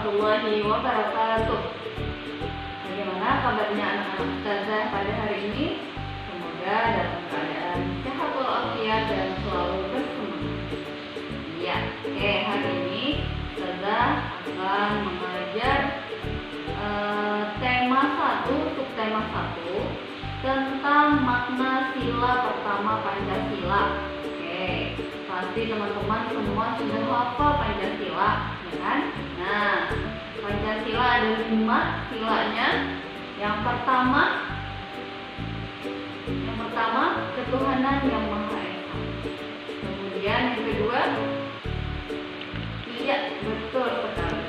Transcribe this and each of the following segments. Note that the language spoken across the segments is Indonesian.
warahmatullahi wabarakatuh. Bagaimana kabarnya anak-anak ustazah pada hari ini? Semoga dalam keadaan sehat walafiat dan selalu bersemangat. Ya, hari ini ustazah akan mengajar tema 1, subtema 1 tentang makna sila pertama Pancasila. Pasti teman-teman semua sudah hafal Pancasila, ya kan? Nah, Pancasila ada 5 silanya. Yang pertama ketuhanan yang Maha Esa. Kemudian yang kedua, iya, betul sekali.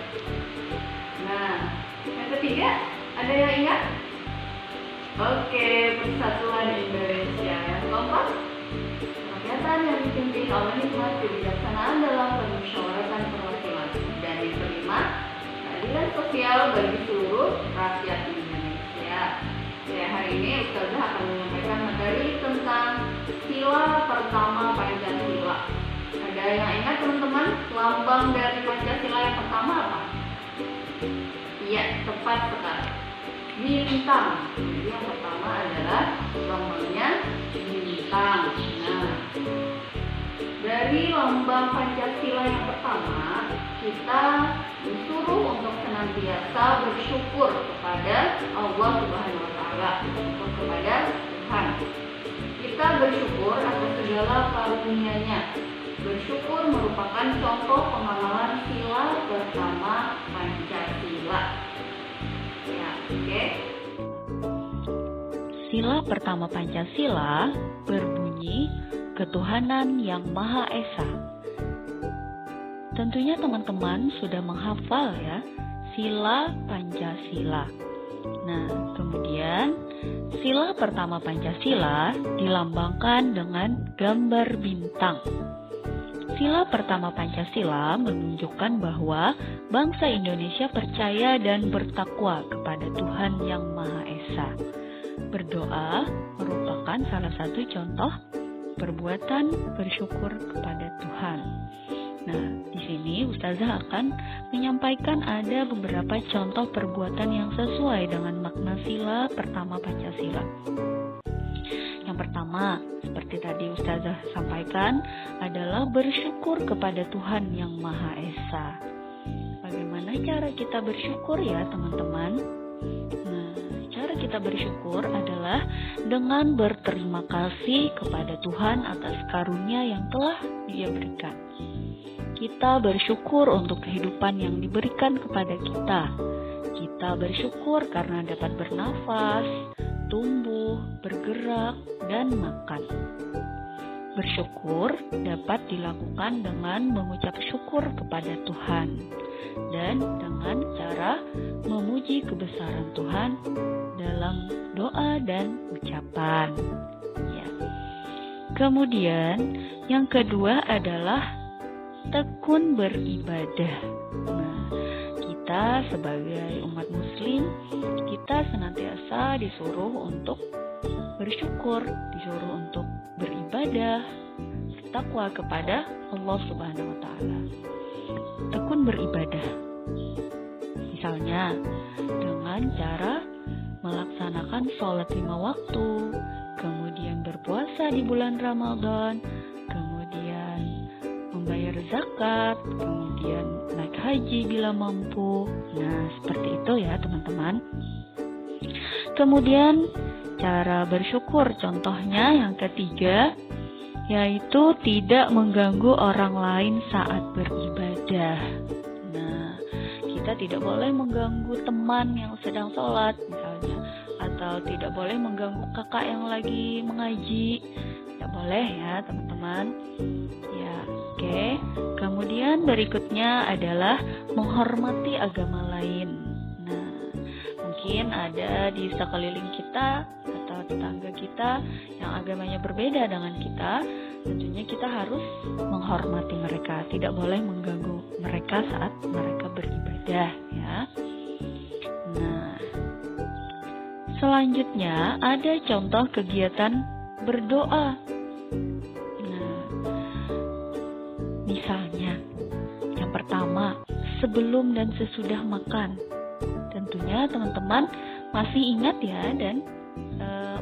Nah, yang ketiga, ada yang ingat? Oke, Persatuan Indonesia. Yang keempat, rakyatan yang dipimpin oleh hikmat kebijaksanaan dalam permusyawaratan perwakilan. Dan yang kelima, keadilan sosial bagi seluruh rakyat Indonesia. Hari ini Ustazah akan menyampaikan materi tentang sila pertama Pancasila. Ada yang ingat teman-teman, lambang dari Pancasila yang pertama apa? Iya, tepat sekali. Bintang. Jadi yang pertama adalah lambangnya bintang. Nah, dari lambang Pancasila yang pertama, kita disuruh untuk senantiasa bersyukur kepada Allah Subhanahu wa Ta'ala, kepada Tuhan. Kita bersyukur atas segala karunia-Nya. Bersyukur merupakan contoh pengamalan sila pertama Pancasila. Ya, oke. Sila pertama Pancasila berbunyi ketuhanan yang Maha Esa. Tentunya teman-teman sudah menghafal ya sila Pancasila. Nah, kemudian sila pertama Pancasila dilambangkan dengan gambar bintang. Sila pertama Pancasila menunjukkan bahwa bangsa Indonesia percaya dan bertakwa kepada Tuhan yang Maha Esa. Berdoa merupakan salah satu contoh perbuatan bersyukur kepada Tuhan. Nah, di sini Ustazah akan menyampaikan ada beberapa contoh perbuatan yang sesuai dengan makna sila pertama Pancasila. Yang pertama, seperti tadi Ustazah sampaikan, adalah bersyukur kepada Tuhan yang Maha Esa. Bagaimana cara kita bersyukur ya teman-teman? Nah, cara kita bersyukur adalah dengan berterima kasih kepada Tuhan atas karunia yang telah Dia berikan. Kita bersyukur untuk kehidupan yang diberikan kepada kita. Kita bersyukur karena dapat bernafas, tumbuh, bergerak, dan makan. Bersyukur dapat dilakukan dengan mengucap syukur kepada Tuhan dan dengan cara memuji kebesaran Tuhan dalam doa dan ucapan. Ya. Kemudian yang kedua adalah tekun beribadah. Nah, kita sebagai umat muslim, kita senantiasa disuruh untuk bersyukur, disuruh untuk beribadah, bertakwa kepada Allah Subhanahu wa Ta'ala. Tekun beribadah. Misalnya dengan cara melaksanakan sholat 5 waktu, kemudian berpuasa di bulan Ramadan, kemudian membayar zakat, kemudian naik haji bila mampu. Nah, seperti itu ya teman-teman. Kemudian cara bersyukur contohnya yang ketiga, yaitu tidak mengganggu orang lain saat beribadah. Nah, kita tidak boleh mengganggu teman yang sedang sholat misalnya, atau tidak boleh mengganggu kakak yang lagi mengaji. Tidak boleh ya teman-teman. Ya, oke. Kemudian berikutnya adalah menghormati agama lain. Nah, mungkin ada di sekeliling kita atau tetangga kita yang agamanya berbeda dengan kita. Tentunya kita harus menghormati mereka, tidak boleh mengganggu mereka saat mereka beribadah ya. Nah, selanjutnya ada contoh kegiatan berdoa. Nah, misalnya yang pertama, sebelum dan sesudah makan. Tentunya teman-teman masih ingat ya dan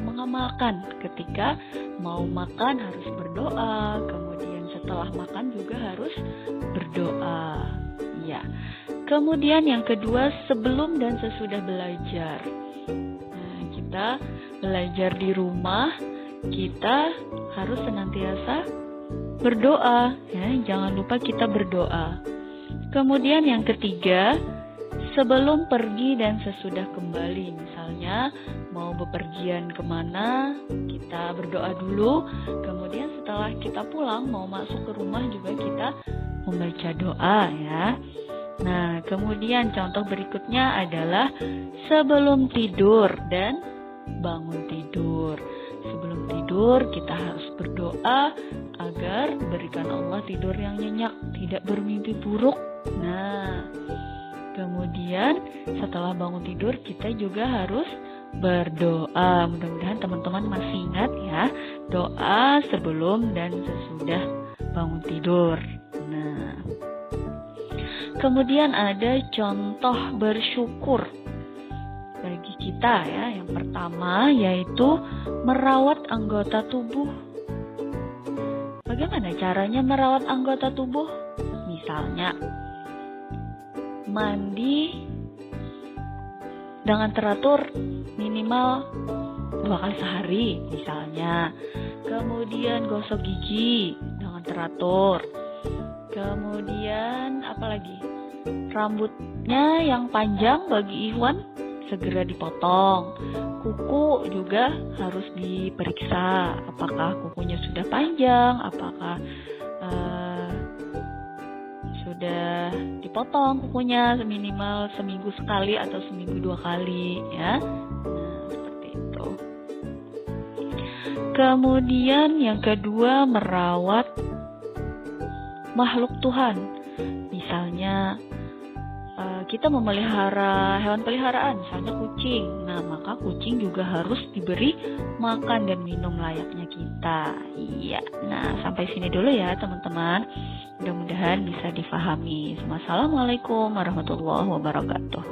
mengamalkan ketika mau makan harus berdoa, kemudian setelah makan juga harus berdoa. Ya. Kemudian yang kedua, sebelum dan sesudah belajar. Nah, kita belajar di rumah, kita harus senantiasa berdoa, ya, jangan lupa kita berdoa. Kemudian yang ketiga, sebelum pergi dan sesudah kembali. Misalnya mau bepergian kemana, kita berdoa dulu. Kemudian setelah kita pulang, mau masuk ke rumah juga kita membaca doa ya. Nah, kemudian contoh berikutnya adalah sebelum tidur dan bangun tidur. Sebelum tidur kita harus berdoa agar berikan Allah tidur yang nyenyak, tidak bermimpi buruk. Nah, kemudian setelah bangun tidur kita juga harus berdoa. Mudah-mudahan teman-teman masih ingat ya, doa sebelum dan sesudah bangun tidur. Nah, kemudian ada contoh bersyukur bagi kita ya. Yang pertama yaitu merawat anggota tubuh. Bagaimana caranya merawat anggota tubuh? Misalnya mandi dengan teratur minimal 2 kali sehari misalnya. Kemudian gosok gigi dengan teratur. Kemudian apalagi? Rambutnya yang panjang bagi Ikhwan segera dipotong. Kuku juga harus diperiksa apakah kukunya sudah panjang, apakah sudah dipotong kukunya minimal seminggu sekali atau seminggu 2 kali ya. Nah, seperti itu. Kemudian yang kedua, merawat makhluk Tuhan. Misalnya kita memelihara hewan peliharaan, misalnya kucing. Nah, maka kucing juga harus diberi makan dan minum layaknya kita. Iya. Nah, sampai sini dulu ya, teman-teman. Mudah-mudahan bisa difahami. Wassalamualaikum warahmatullahi wabarakatuh.